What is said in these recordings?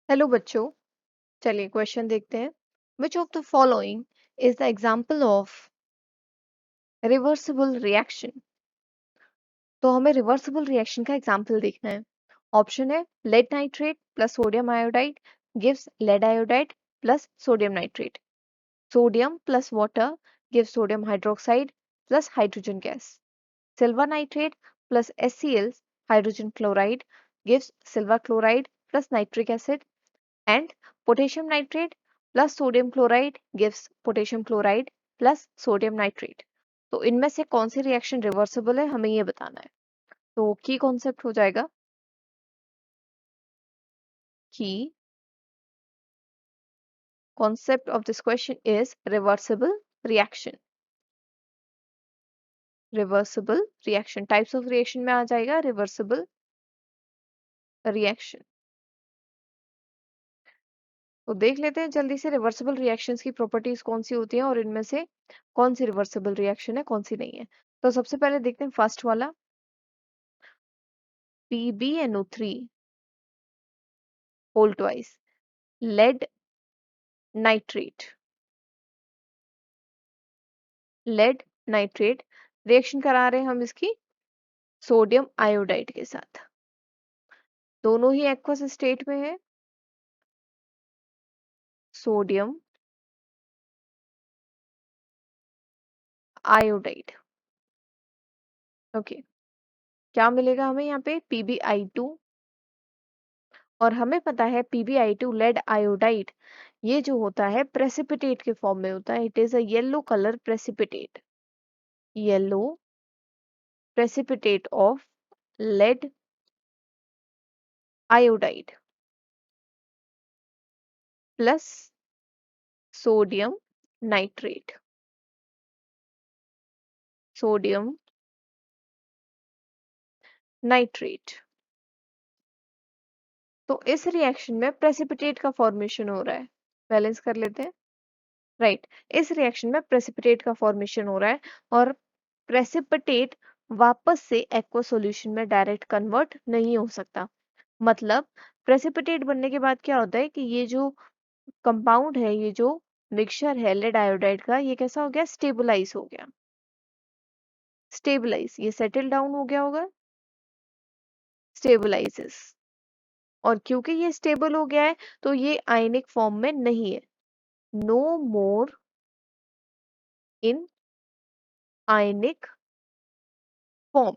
Hello बच्चों। चलिए question देखते हैं। Which of the following is the example of reversible reaction. तो हमें रिवर्सिबल रिएक्शन का एग्जाम्पल देखना है। ऑप्शन है lead nitrate plus sodium iodide gives lead iodide plus sodium nitrate. Sodium plus water gives sodium hydroxide plus hydrogen gas. Silver nitrate plus HCl hydrogen chloride gives silver chloride plus nitric acid. And potassium nitrate plus sodium chloride gives potassium chloride plus sodium nitrate। तो इनमें से कौन सी reaction reversible है हमें ये बताना है। तो की कॉन्सेप्ट हो जाएगा की concept of this question is reversible reaction. Reversible reaction types of reaction में आ जाएगा रिवर्सिबल रिएक्शन। तो देख लेते हैं जल्दी से रिवर्सिबल रिएक्शंस की प्रॉपर्टीज कौन सी होती हैं और इनमें से कौन सी रिवर्सिबल रिएक्शन है कौन सी नहीं है। तो सबसे पहले देखते हैं फर्स्ट वाला PbNO3 whole twice lead nitrate। Lead nitrate reaction करा रहे हैं हम इसकी सोडियम आयोडाइड के साथ। दोनों ही एक्वस स्टेट में है। Sodium iodide. ओके, क्या मिलेगा हमें यहाँ पे PbI2। और हमें पता है PbI2 लेड आयोडाइड ये जो होता है प्रेसिपिटेट के फॉर्म में होता है। It is a yellow colour precipitate. Yellow precipitate of lead iodide plus sodium nitrate. Sodium nitrate. तो इस रिएक्शन में प्रेसिपिटेट का फॉर्मेशन हो रहा है। बैलेंस कर लेते हैं। राइट, इस रिएक्शन में प्रेसिपिटेट का फॉर्मेशन हो रहा है और प्रेसिपिटेट वापस से एक्वा सॉल्यूशन में डायरेक्ट कन्वर्ट नहीं हो सकता। मतलब प्रेसिपिटेट बनने के बाद क्या होता है कि ये जो कंपाउंड है, ये जो मिक्सचर है लेड आयोडाइड का, ये कैसा हो गया, स्टेबलाइज हो गया। स्टेबलाइज, ये सेटल डाउन हो गया होगा, स्टेबलाइजेस। और क्योंकि ये स्टेबल हो गया है तो ये आयनिक फॉर्म में नहीं है। नो मोर इन आयनिक फॉर्म।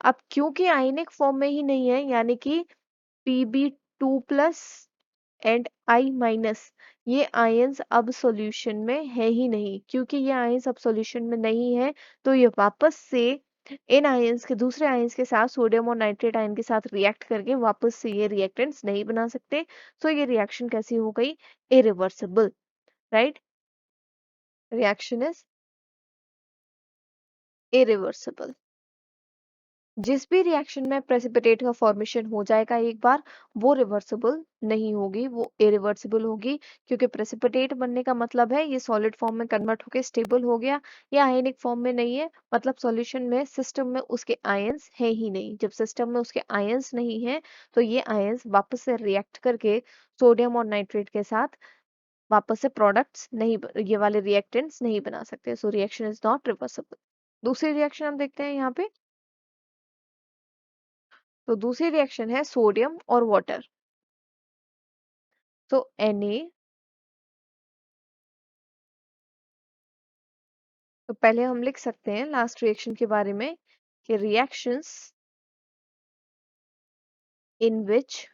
अब क्योंकि आयनिक फॉर्म में ही नहीं है, यानी कि Pb2+ एंड I-, ये आयंस अब सॉल्यूशन में है ही नहीं। क्योंकि ये आयंस अब सॉल्यूशन में नहीं है तो ये वापस से इन आयंस के दूसरे आयंस के साथ सोडियम और नाइट्रेट आयन के साथ रिएक्ट करके वापस से ये रिएक्टेंट्स नहीं बना सकते। सो ये रिएक्शन कैसी हो गई, irreversible. Right, reaction is irreversible. जिस भी रिएक्शन में प्रेसिपिटेट का फॉर्मेशन हो जाएगा एक बार, वो रिवर्सिबल नहीं होगी, वो इरिवर्सिबल होगी। क्योंकि प्रेसिपिटेट बनने का मतलब है ये सॉलिड फॉर्म में कन्वर्ट होकर स्टेबल हो गया। ये आयनिक फॉर्म में नहीं है, मतलब सॉल्यूशन में सिस्टम में उसके आयंस है ही नहीं। जब सिस्टम में उसके आयंस नहीं है तो ये आयंस वापस से रिएक्ट करके सोडियम और नाइट्रेट के साथ वापस से प्रोडक्ट्स नहीं ये वाले रिएक्टेंट्स नहीं बना सकते। So reaction is not reversible. दूसरी रिएक्शन हम देखते हैं यहाँ पे। तो दूसरी रिएक्शन है सोडियम और वाटर। तो Na, तो पहले हम लिख सकते हैं लास्ट रिएक्शन के बारे में कि reactions in which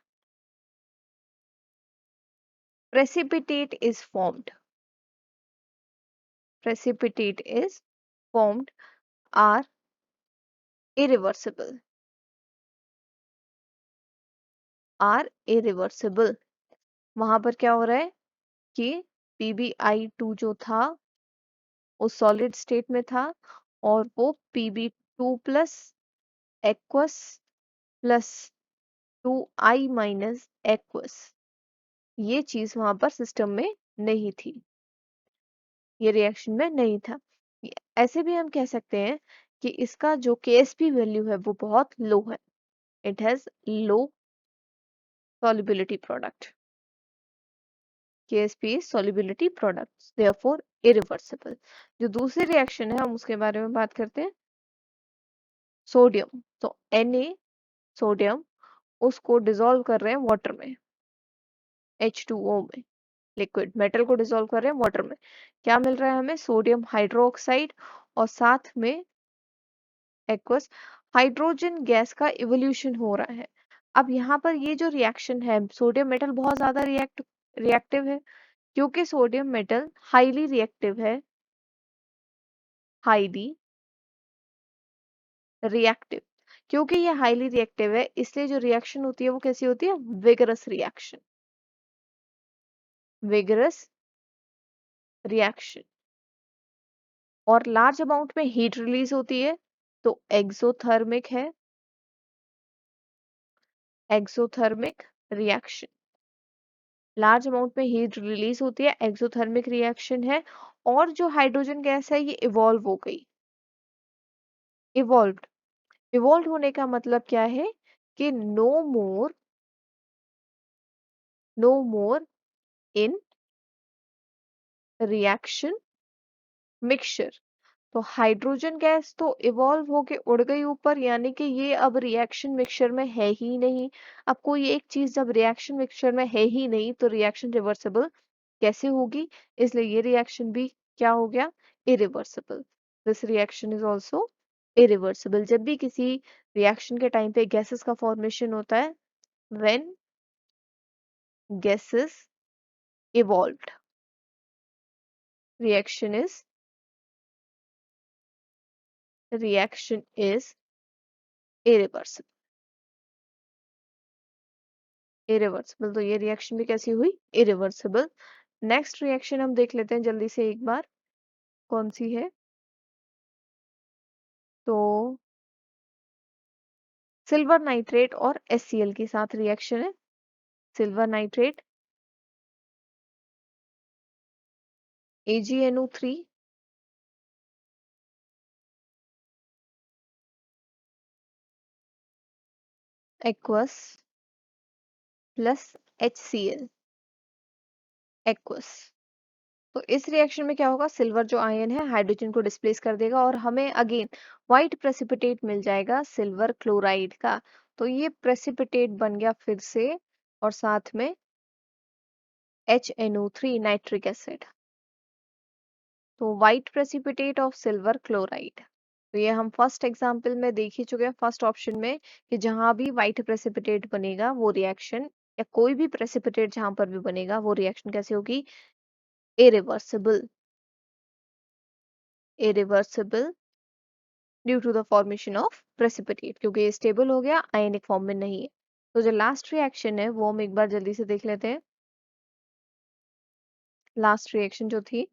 precipitate is formed, precipitate is formed are irreversible, are irreversible। वहां पर क्या हो रहा है कि PbI2 जो था वो सॉलिड स्टेट में था और वो Pb2+ aqueous plus 2I- aqueous, ये चीज वहां पर सिस्टम में नहीं थी, ये रिएक्शन में नहीं था। ऐसे भी हम कह सकते हैं कि इसका जो KSP वैल्यू है वो बहुत लो है। It has low solubility product. KSP is solubility products, therefore irreversible. जो दूसरी रिएक्शन है हम उसके बारे में बात करते हैं, सोडियम। तो Na सोडियम उसको डिसॉल्व कर रहे हैं वाटर में, H2O में, लिक्विड मेटल को डिसॉल्व कर रहे हैं वाटर में। क्या मिल रहा है हमें? सोडियम हाइड्रोक्साइड और साथ में एक्वस हाइड्रोजन गैस का इवोल्यूशन हो रहा है। अब यहाँ पर ये जो रिएक्शन है, सोडियम मेटल बहुत ज्यादा रिएक्टिव है, क्योंकि सोडियम मेटल हाईली रिएक्टिव है, हाईली रिएक्टिव। क्योंकि ये हाईली रिएक्टिव है, इसलिए जो रिएक्शन होती है वो कैसी होती है? Vigorous reaction, vigorous reaction. और लार्ज अमाउंट में हीट रिलीज होती है, तो एक्सोथर्मिक है, एक्सोथर्मिक रिएक्शन। लार्ज अमाउंट में हीट रिलीज होती है, एक्सोथर्मिक रिएक्शन है। और जो हाइड्रोजन गैस है ये इवॉल्व हो गई, इवॉल्व्ड। इवॉल्व होने का मतलब क्या है? कि नो मोर इन रिएक्शन मिक्सचर। तो हाइड्रोजन गैस तो इवॉल्व होके उड़ गई ऊपर, यानी कि ये अब रिएक्शन मिक्सचर में है ही नहीं। अब कोई एक चीज जब रिएक्शन मिक्सचर में है ही नहीं तो रिएक्शन रिवर्सिबल कैसे होगी? इसलिए ये रिएक्शन भी क्या हो गया? Irreversible. This reaction is also irreversible. जब भी किसी रिएक्शन के टाइम पे गैसेस का फॉर्मेशन होता है, when gases evolved, reaction is irreversible. Irreversible, तो ये रिएक्शन भी कैसी हुई? इरिवर्सिबल। नेक्स्ट रिएक्शन हम देख लेते हैं जल्दी से एक बार, कौन सी है? तो सिल्वर नाइट्रेट और HCl के साथ रिएक्शन है। Silver nitrate AgNO3 aqueous plus HCl aqueous. तो इस रिएक्शन में क्या होगा? सिल्वर जो आयन है हाइड्रोजन को डिस्प्लेस कर देगा और हमें अगेन व्हाइट प्रेसिपिटेट मिल जाएगा सिल्वर क्लोराइड का। तो ये प्रेसिपिटेट बन गया फिर से, और साथ में HNO3 नाइट्रिक एसिड। तो white precipitate of silver chloride. तो ये हम फर्स्ट एग्जांपल में देख ही चुके हैं, फर्स्ट ऑप्शन में, कि जहां भी व्हाइट प्रेसिपिटेट बनेगा वो रिएक्शन, या कोई भी प्रेसिपिटेट जहां पर भी बनेगा वो रिएक्शन कैसे होगी? Irreversible, irreversible due to the formation of precipitate, क्योंकि ये स्टेबल हो गया, आयनिक फॉर्म में नहीं है। तो जो लास्ट रिएक्शन है वो हम एक बार जल्दी से देख लेते हैं। लास्ट रिएक्शन जो थी,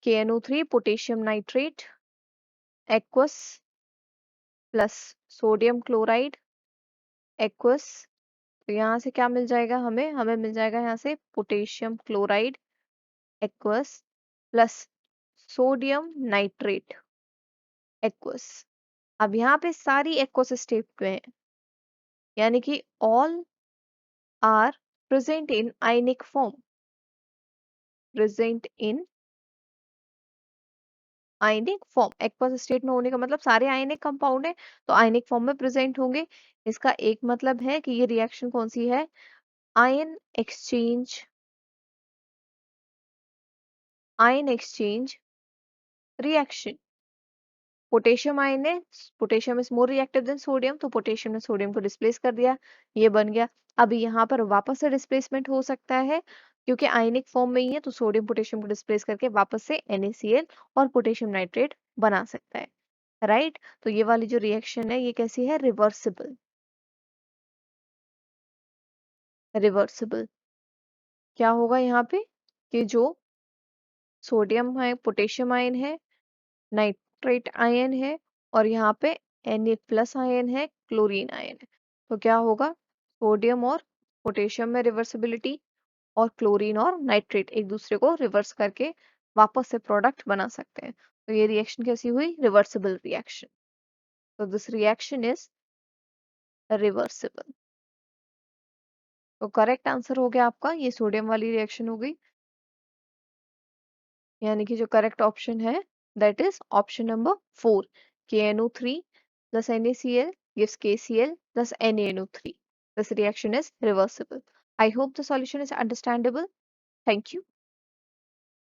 KNO3 potassium nitrate aqueous plus sodium chloride aqueous. तो यहाँ से क्या मिल जाएगा हमें? हमें मिल जाएगा यहाँ से potassium chloride aqueous plus sodium nitrate aqueous. अब यहाँ पे सारी एक्वस स्टेट पे हैं, यानी कि all are present in ionic form, present in ionic form. Aqueous state में होने का मतलब सारे आयनिक कंपाउंड है तो आयनिक फॉर्म में प्रेजेंट होंगे। इसका एक मतलब है कि ये रिएक्शन कौन सी है? Ion exchange, ion exchange reaction. Potassium ion है, potassium is more reactive than sodium, तो पोटेशियम ने सोडियम को डिस्प्लेस कर दिया, ये बन गया। अब यहाँ पर वापस से डिस्प्लेसमेंट हो सकता है, क्योंकि आयनिक फॉर्म में ही है, तो सोडियम पोटेशियम को डिस्प्लेस करके वापस से NaCl और पोटेशियम नाइट्रेट बना सकता है, राइट। तो ये वाली जो रिएक्शन है ये कैसी है? Reversible, reversible. क्या होगा यहाँ पे? कि जो सोडियम है, पोटेशियम आयन है, नाइट्रेट आयन है, और यहाँ पे Na+ आयन है, क्लोरीन आयन है। तो क्या होगा? सोडियम और पोटेशियम में रिवर्सिबिलिटी, और क्लोरीन और नाइट्रेट एक दूसरे को रिवर्स करके वापस से प्रोडक्ट बना सकते हैं। तो ये रिएक्शन कैसी हुई? Reversible reaction. तो दिस रिएक्शन इज रिवर्सिबल। तो करेक्ट आंसर हो गया आपका, ये सोडियम वाली रिएक्शन हो गई। यानी कि जो करेक्ट ऑप्शन है that is option number 4, KNO3 plus NaCl gives KCl plus NaNO3. This reaction is reversible. I hope the solution is understandable. Thank you.